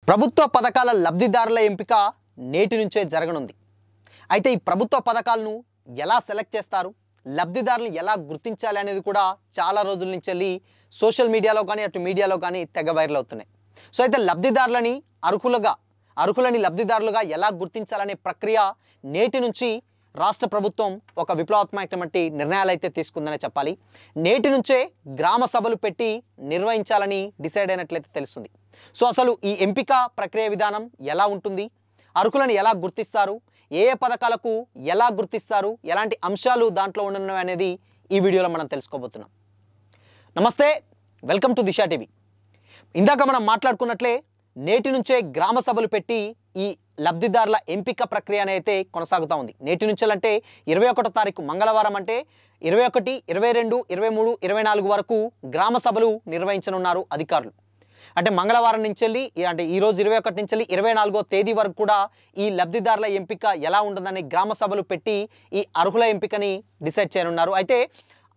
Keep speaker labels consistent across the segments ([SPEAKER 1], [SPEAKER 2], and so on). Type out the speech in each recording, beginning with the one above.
[SPEAKER 1] ప్రభుత్వ పథకాల లబ్ధిదారుల ఎంపిక నేటి నుంచే జరగనుంది. అయితే ఈ ప్రభుత్వ పథకాలను ఎలా సెలెక్ట్ చేస్తారు, లబ్ధిదారులను ఎలా గుర్తించాలి అనేది కూడా చాలా రోజుల నుంచి సోషల్ మీడియాలో కానీ అటు మీడియాలో కానీ తెగ వైరల్ అవుతున్నాయి. సో అయితే అర్హులని లబ్ధిదారులుగా ఎలా గుర్తించాలనే ప్రక్రియ నేటి నుంచి రాష్ట్ర ప్రభుత్వం ఒక విప్లవాత్మకమైన నిర్ణయాలు అయితే తీసుకుందనే చెప్పాలి. నేటి నుంచే గ్రామ సభలు పెట్టి నిర్వహించాలని డిసైడ్ అయినట్లయితే తెలుస్తుంది. సో అసలు ఈ ఎంపిక ప్రక్రియ విధానం ఎలా ఉంటుంది, అర్హులను ఎలా గుర్తిస్తారు, ఏ పథకాలకు ఎలా గుర్తిస్తారు, ఎలాంటి అంశాలు దాంట్లో ఉండనున్నాయి అనేది ఈ వీడియోలో మనం తెలుసుకోబోతున్నాం. నమస్తే, వెల్కమ్ టు దిశా టీవీ. ఇందాక మనం మాట్లాడుకున్నట్లే నేటి నుంచే గ్రామ సభలు పెట్టి ఈ లబ్ధిదారుల ఎంపిక ప్రక్రియ అయితే కొనసాగుతూ ఉంది. నేటి నుంచి అంటే 21వ తారీఖు మంగళవారం అంటే 21, 22, 23, 24 వరకు గ్రామ సభలు నిర్వహించనున్నారు అధికారులు. అంటే మంగళవారం నుంచి అంటే ఈరోజు 21 నుంచి 24వ తేదీ వరకు కూడా ఈ లబ్ధిదారుల ఎంపిక ఎలా ఉంటుందని గ్రామ సభలు పెట్టి ఈ అర్హుల ఎంపికని డిసైడ్ చేయనున్నారు. అయితే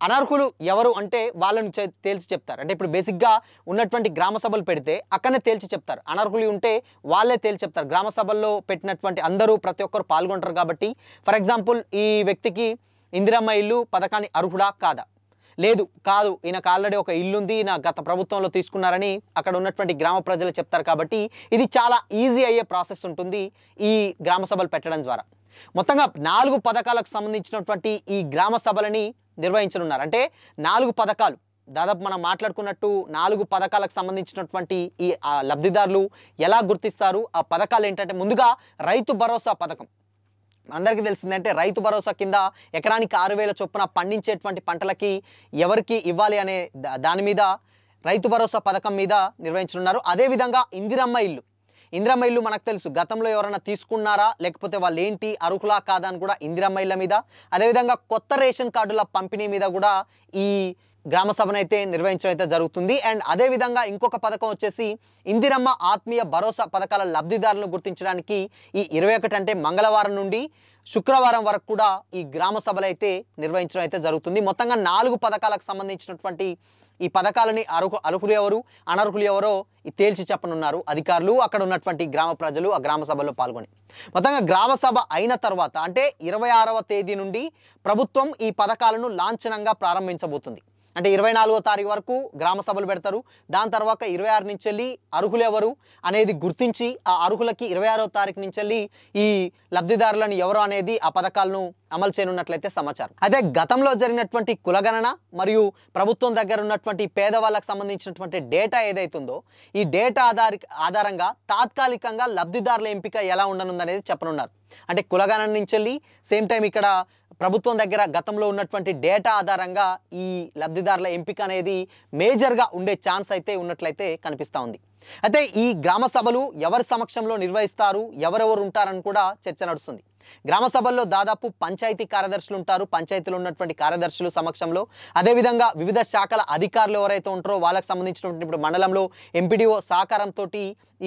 [SPEAKER 1] అనర్హులు ఎవరు అంటే వాళ్ళని తేల్చి చెప్తారు. అంటే ఇప్పుడు బేసిక్గా ఉన్నటువంటి గ్రామ సభలు పెడితే అక్కడనే తేల్చి చెప్తారు. అనర్హులు ఉంటే వాళ్ళే తేల్చి చెప్తారు. గ్రామ సభల్లో పెట్టినటువంటి అందరూ ప్రతి ఒక్కరు పాల్గొంటారు కాబట్టి ఫర్ ఎగ్జాంపుల్ ఈ వ్యక్తికి ఇందిరమ్మ ఇల్లు పథకాన్ని అర్హుడా కాదా, లేదు కాదు ఈయనకు ఆల్రెడీ ఒక ఇల్లుంది, నా గత ప్రభుత్వంలో తీసుకున్నారని అక్కడ ఉన్నటువంటి గ్రామ ప్రజలు చెప్తారు. కాబట్టి ఇది చాలా ఈజీ అయ్యే ప్రాసెస్ ఉంటుంది ఈ గ్రామ సభలు పెట్టడం ద్వారా. మొత్తంగా 4 పథకాలకు సంబంధించినటువంటి ఈ గ్రామ సభలని నిర్వహించనున్నారు. అంటే 4 పథకాలు దాదాపు మనం మాట్లాడుకున్నట్టు 4 పథకాలకు సంబంధించినటువంటి ఈ లబ్ధిదారులు ఎలా గుర్తిస్తారు, ఆ పథకాలు ఏంటంటే ముందుగా రైతు భరోసా పథకం. అందరికీ తెలిసిందంటే రైతు భరోసా కింద ఎకరానికి 6,000 చొప్పున పండించేటువంటి పంటలకి ఎవరికి ఇవ్వాలి అనే దాని మీద రైతు భరోసా పథకం మీద నిర్వహించనున్నారు. అదేవిధంగా ఇందిరమ్మ ఇల్లు మనకు తెలుసు, గతంలో ఎవరైనా తీసుకున్నారా లేకపోతే వాళ్ళు ఏంటి అర్హులా కాదా అని కూడా ఇందిరమ్మ ఇళ్ళ మీద, అదేవిధంగా కొత్త రేషన్ కార్డుల పంపిణీ మీద కూడా ఈ గ్రామ సభను అయితే నిర్వహించడం అయితే జరుగుతుంది. అండ్ అదేవిధంగా ఇంకొక పథకం వచ్చేసి ఇందిరమ్మ ఆత్మీయ భరోసా పథకాల లబ్ధిదారులను గుర్తించడానికి ఈ 21 అంటే మంగళవారం నుండి శుక్రవారం వరకు కూడా ఈ గ్రామ సభలు అయితే నిర్వహించడం అయితే జరుగుతుంది. మొత్తంగా 4 పథకాలకు సంబంధించినటువంటి ఈ పథకాలని అర్హులు ఎవరు అనర్హులు ఎవరో తేల్చి చెప్పనున్నారు అధికారులు, అక్కడ ఉన్నటువంటి గ్రామ ప్రజలు ఆ గ్రామ సభలో పాల్గొని. మొత్తంగా గ్రామ సభ అయిన తర్వాత అంటే 26వ తేదీ నుండి ప్రభుత్వం ఈ పథకాలను లాంఛనంగా ప్రారంభించబోతుంది. అంటే 24వ తారీఖు వరకు గ్రామ సభలు పెడతారు. దాని తర్వాత 26 నుంచి అర్హులు ఎవరు అనేది గుర్తించి ఆ అర్హులకి 26వ తారీఖు నుంచి ఈ లబ్ధిదారులను ఎవరు అనేది ఆ పథకాలను అమలు చేయనున్నట్లయితే సమాచారం. అయితే గతంలో జరిగినటువంటి కులగణన మరియు ప్రభుత్వం దగ్గర ఉన్నటువంటి పేదవాళ్ళకు సంబంధించినటువంటి డేటా ఏదైతుందో ఈ డేటా ఆధారంగా తాత్కాలికంగా లబ్ధిదారుల ఎంపిక ఎలా ఉండనుందనేది చెప్పనున్నారు. అంటే కులగణన నుంచి సేమ్ టైం ఇక్కడ ప్రభుత్వం దగ్గర గతంలో ఉన్నటువంటి డేటా ఆధారంగా ఈ లబ్ధిదారుల ఎంపిక అనేది మేజర్గా ఉండే ఛాన్స్ అయితే ఉన్నట్లయితే కనిపిస్తూ ఉంది. అయితే ఈ గ్రామ సభలు ఎవరి సమక్షంలో నిర్వహిస్తారు, ఎవరెవరు ఉంటారని కూడా చర్చ నడుస్తుంది. గ్రామ సభల్లో దాదాపు పంచాయతీ కార్యదర్శులు ఉంటారు, పంచాయతీలో ఉన్నటువంటి కార్యదర్శులు సమక్షంలో, అదేవిధంగా వివిధ శాఖల అధికారులు ఎవరైతే ఉంటారో వాళ్ళకి సంబంధించినటువంటి ఇప్పుడు మండలంలో ఎంపీడీఓ సహకారంతో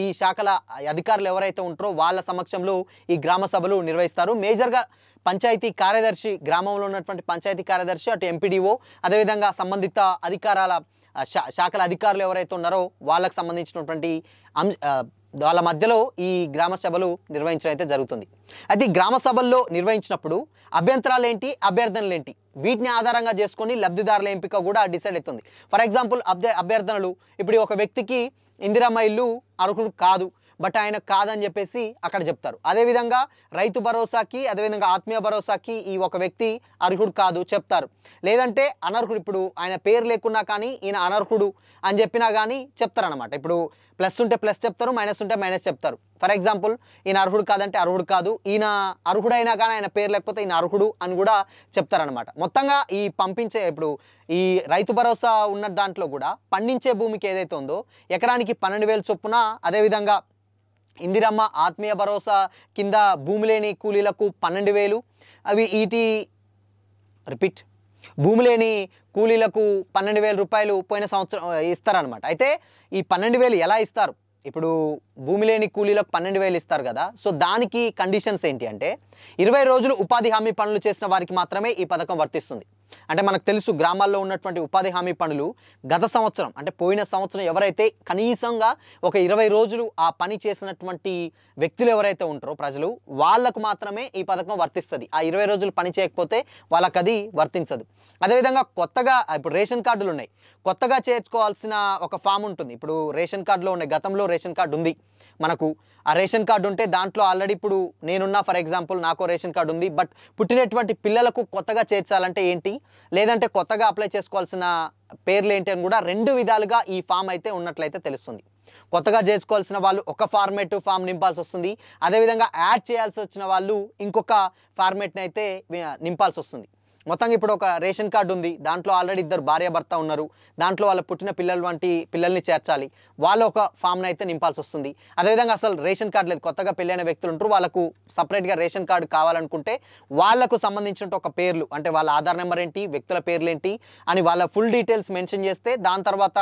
[SPEAKER 1] ఈ శాఖల అధికారులు ఎవరైతే ఉంటారో వాళ్ళ సమక్షంలో ఈ గ్రామ సభలు నిర్వహిస్తారు. మేజర్గా పంచాయతీ కార్యదర్శి, గ్రామంలో ఉన్నటువంటి పంచాయతీ కార్యదర్శి, అటు ఎంపీడీఓ, అదేవిధంగా సంబంధిత శాఖల అధికారులు ఎవరైతే ఉన్నారో వాళ్ళకు సంబంధించినటువంటి వాళ్ళ మధ్యలో ఈ గ్రామ సభలు నిర్వహించడం అయితే జరుగుతుంది. అయితే గ్రామ సభల్లో నిర్వహించినప్పుడు అభ్యంతరాలు ఏంటి, అభ్యర్థనలు ఏంటి, వీటిని ఆధారంగా చేసుకొని లబ్ధిదారుల ఎంపిక కూడా డిసైడ్ అవుతుంది. ఫర్ ఎగ్జాంపుల్ అభ్యర్థనలు, ఇప్పుడు ఒక వ్యక్తికి ఇందిరమ్మ ఇల్లు అర్హుడు కాదు బట్ ఆయన కాదని చెప్పేసి అక్కడ చెప్తారు. అదేవిధంగా రైతు భరోసాకి, అదేవిధంగా ఆత్మీయ భరోసాకి ఈ ఒక వ్యక్తి అర్హుడు కాదు చెప్తారు. లేదంటే అనర్హుడు, ఇప్పుడు ఆయన పేరు లేకున్నా కానీ ఈయన అనర్హుడు అని చెప్పినా కానీ చెప్తారనమాట. ఇప్పుడు ప్లస్ ఉంటే ప్లస్ చెప్తారు, మైనస్ ఉంటే మైనస్ చెప్తారు. ఫర్ ఎగ్జాంపుల్ ఈయన అర్హుడు కాదంటే అర్హుడు కాదు, ఈయన అర్హుడైనా కానీ ఆయన పేరు లేకపోతే ఈయన అర్హుడు అని కూడా చెప్తారనమాట. మొత్తంగా ఈ ఇప్పుడు ఈ రైతు భరోసా ఉన్న దాంట్లో కూడా పండించే భూమికి ఏదైతే ఉందో ఎకరానికి 12,000 చొప్పున, అదేవిధంగా ఇందిరమ్మ ఆత్మీయ భరోసా కింద భూమి లేని కూలీలకు 12,000, భూమి లేని కూలీలకు 12,000 రూపాయలు పోయిన సంవత్సరం ఇస్తారనమాట. అయితే ఈ 12,000 ఎలా ఇస్తారు, ఇప్పుడు భూమి లేని కూలీలకు 12,000 ఇస్తారు కదా, సో దానికి కండిషన్స్ ఏంటి అంటే 20 రోజులు ఉపాధి హామీ పనులు చేసిన వారికి మాత్రమే ఈ పథకం వర్తిస్తుంది. అంటే మనకు తెలుసు గ్రామాల్లో ఉన్నటువంటి ఉపాధి హామీ పనులు గత సంవత్సరం అంటే పోయిన సంవత్సరం ఎవరైతే కనీసంగా ఒక 20 రోజులు ఆ పని చేసినటువంటి వ్యక్తులు ఎవరైతే ఉంటారో ప్రజలు వాళ్ళకు మాత్రమే ఈ పథకం వర్తిస్తుంది. ఆ 20 రోజులు పని చేయకపోతే వాళ్ళకి అది వర్తించదు. అదేవిధంగా కొత్తగా ఇప్పుడు రేషన్ కార్డులు ఉన్నాయి, కొత్తగా చేర్చుకోవాల్సిన ఒక ఫామ్ ఉంటుంది. ఇప్పుడు రేషన్ కార్డులో ఉన్నాయి, గతంలో రేషన్ కార్డు ఉంది మనకు, ఆ రేషన్ కార్డు ఉంటే దాంట్లో ఆల్రెడీ ఇప్పుడు నేనున్నా ఫర్ ఎగ్జాంపుల్ నాకు రేషన్ కార్డు ఉంది, బట్ పుట్టినటువంటి పిల్లలకు కొత్తగా చేర్చాలంటే ఏంటి, లేదంటే కొత్తగా అప్లై చేసుకోవాల్సిన పేర్లు ఏంటి అని కూడా 2 విధాలుగా ఈ ఫామ్ అయితే ఉన్నట్లయితే తెలుస్తుంది. కొత్తగా చేసుకోవాల్సిన వాళ్ళు ఒక ఫామ్ నింపాల్సి వస్తుంది, అదేవిధంగా యాడ్ చేయాల్సి వచ్చిన వాళ్ళు ఇంకొక ఫార్మేట్ని అయితే నింపాల్సి వస్తుంది. మొత్తంగా ఇప్పుడు ఒక రేషన్ కార్డు ఉంది, దాంట్లో ఆల్రెడీ 2 భార్యాభర్త ఉన్నారు, దాంట్లో వాళ్ళ పుట్టిన పిల్లలు వంటి పిల్లల్ని చేర్చాలి, వాళ్ళు ఒక ఫామ్ని అయితే నింపాల్సి వస్తుంది. అదేవిధంగా అసలు రేషన్ కార్డు లేదు, కొత్తగా పెళ్ళైన వ్యక్తులు ఉంటారు, వాళ్ళకు సపరేట్గా రేషన్ కార్డు కావాలనుకుంటే వాళ్ళకు సంబంధించిన ఒక పేర్లు అంటే వాళ్ళ ఆధార్ నెంబర్ ఏంటి, వ్యక్తుల పేర్లు ఏంటి అని వాళ్ళ ఫుల్ డీటెయిల్స్ మెన్షన్ చేస్తే, దాని తర్వాత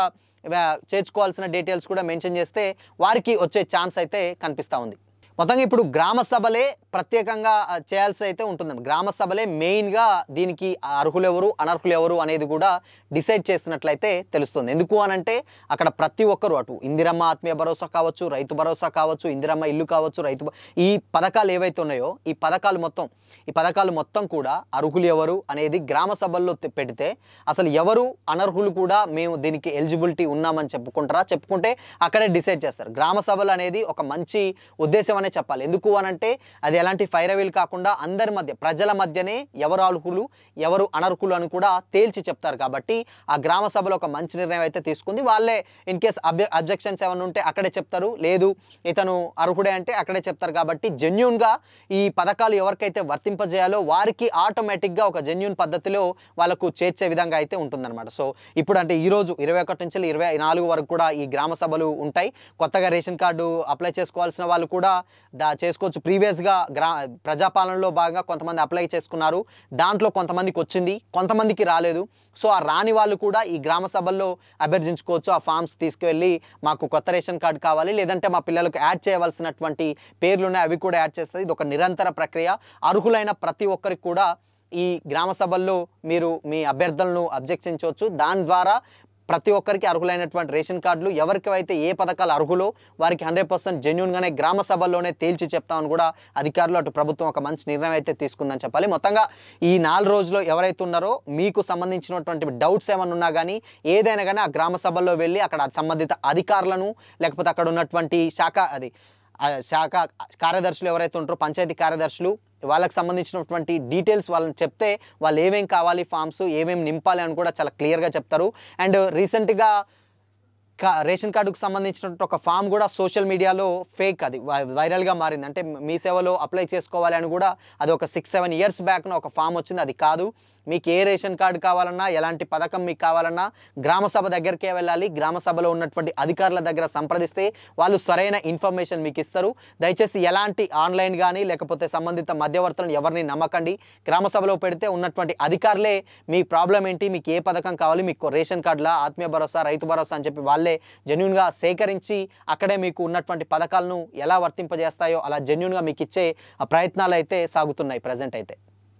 [SPEAKER 1] చేర్చుకోవాల్సిన డీటెయిల్స్ కూడా మెన్షన్ చేస్తే వారికి వచ్చే ఛాన్స్ అయితే కనిపిస్తూ ఉంది. మొత్తంగా ఇప్పుడు గ్రామ సభలే ప్రత్యేకంగా చేయాల్సి అయితే ఉంటుందండి. గ్రామ సభలే మెయిన్గా దీనికి అర్హులు ఎవరు అనర్హులు ఎవరు అనేది కూడా డిసైడ్ చేసినట్లయితే తెలుస్తుంది. ఎందుకు అనంటే అక్కడ ప్రతి ఒక్కరు అటు ఇందిరమ్మ ఆత్మీయ భరోసా కావచ్చు, రైతు భరోసా కావచ్చు, ఇందిరమ్మ ఇల్లు కావచ్చు, ఈ పథకాలు ఏవైతే ఉన్నాయో ఈ పథకాలు మొత్తం కూడా అర్హులు ఎవరు అనేది గ్రామ సభల్లో పెడితే అసలు ఎవరు అనర్హులు కూడా మేము దీనికి ఎలిజిబిలిటీ ఉన్నామని చెప్పుకుంటే అక్కడే డిసైడ్ చేస్తారు. గ్రామ సభలు అనేది ఒక మంచి ఉద్దేశం అనే చెప్పాలి. ఎందుకు అనంటే అది ఎలాంటి ఫైరవీల్ కాకుండా అందరి మధ్య ప్రజల మధ్యనే ఎవరు అర్హులు ఎవరు అనర్హులు అని కూడా తేల్చి చెప్తారు. కాబట్టి ఆ గ్రామ సభలో ఒక మంచి నిర్ణయం అయితే తీసుకుంది. వాళ్ళే ఇన్ కేస్ అబ్జెక్షన్స్ ఏమైనా ఉంటే అక్కడే చెప్తారు, లేదు ఇతను అర్హుడే అంటే అక్కడే చెప్తారు. కాబట్టి జెన్యూన్గా ఈ పథకాలు ఎవరికైతే వర్తింపజేయాలో వారికి ఆటోమేటిక్గా ఒక జెన్యూన్ పద్ధతిలో వాళ్ళకు చేర్చే విధంగా అయితే ఉంటుందన్నమాట. సో ఇప్పుడు అంటే ఈరోజు 21 నుంచి 24 వరకు కూడా ఈ గ్రామ సభలు ఉంటాయి. కొత్తగా రేషన్ కార్డు అప్లై చేసుకోవాల్సిన వాళ్ళు కూడా చేసుకోవచ్చు. ప్రీవియస్గా ప్రజాపాలనలో భాగంగా కొంతమంది అప్లై చేసుకున్నారు, దాంట్లో కొంతమందికి వచ్చింది, కొంతమందికి రాలేదు. సో ఆ రాని వాళ్ళు కూడా ఈ గ్రామ సభల్లో అభ్యర్థించుకోవచ్చు. ఆ ఫామ్స్ తీసుకువెళ్ళి మాకు కొత్త రేషన్ కార్డు కావాలి, లేదంటే మా పిల్లలకు యాడ్ చేయవలసినటువంటి పేర్లు ఉన్నాయి అవి కూడా యాడ్ చేస్తుంది. ఇది ఒక నిరంతర ప్రక్రియ. అర్హులైన ప్రతి ఒక్కరికి కూడా ఈ గ్రామ సభల్లో మీరు మీ అభ్యర్థులను అబ్జెక్షించవచ్చు. దాని ద్వారా ప్రతి ఒక్కరికి అర్హులైనటువంటి రేషన్ కార్డులు ఎవరికైతే ఏ పథకాలు అర్హులో వారికి 100% జెన్యూన్గానే గ్రామ సభల్లోనే తేల్చి చెప్తామని కూడా అధికారులు అటు ప్రభుత్వం ఒక మంచి నిర్ణయం అయితే తీసుకుందని చెప్పాలి. మొత్తంగా ఈ 4 రోజుల్లో ఎవరైతే ఉన్నారో మీకు సంబంధించినటువంటి డౌట్స్ ఏమైనా ఉన్నా కానీ ఏదైనా కానీ ఆ గ్రామ సభల్లో వెళ్ళి అక్కడ సంబంధిత అధికారులను లేకపోతే అక్కడ ఉన్నటువంటి శాఖ కార్యదర్శులు ఎవరైతే ఉంటారో పంచాయతీ కార్యదర్శులు వాళ్ళకి సంబంధించినటువంటి డీటెయిల్స్ వాళ్ళని చెప్తే వాళ్ళు ఏమేం కావాలి ఫామ్స్ ఏమేమి నింపాలి అని కూడా చాలా క్లియర్గా చెప్తారు. అండ్ రీసెంట్గా రేషన్ కార్డుకు సంబంధించినటువంటి ఒక ఫామ్ కూడా సోషల్ మీడియాలో ఫేక్, అది వైరల్గా మారింది. అంటే మీ సేవలో అప్లై చేసుకోవాలి అని కూడా అది ఒక 6-7 ఇయర్స్ బ్యాక్న ఒక ఫామ్ వచ్చింది. అది కాదు. మీకు ఏ రేషన్ కార్డు కావాలన్నా ఎలాంటి పథకం మీకు కావాలన్నా గ్రామ సభ దగ్గరికే వెళ్ళాలి. గ్రామ సభలో ఉన్నటువంటి అధికారుల దగ్గర సంప్రదిస్తే వాళ్ళు సరైన ఇన్ఫర్మేషన్ మీకు ఇస్తారు. దయచేసి ఎలాంటి ఆన్లైన్ కానీ లేకపోతే సంబంధిత మధ్యవర్తులను ఎవరిని నమ్మకండి. గ్రామ సభలో పెడితే ఉన్నటువంటి అధికారులే మీ ప్రాబ్లం ఏంటి, మీకు ఏ పథకం కావాలి, మీకు రేషన్ కార్డులా ఆత్మీయ భరోసా రైతు భరోసా అని చెప్పి వాళ్ళే జెన్యూన్గా సేకరించి అక్కడే మీకు ఉన్నటువంటి పథకాలను ఎలా వర్తింపజేస్తాయో అలా జెన్యూన్గా మీకు ఇచ్చే ప్రయత్నాలు అయితే సాగుతున్నాయి ప్రజెంట్ అయితే.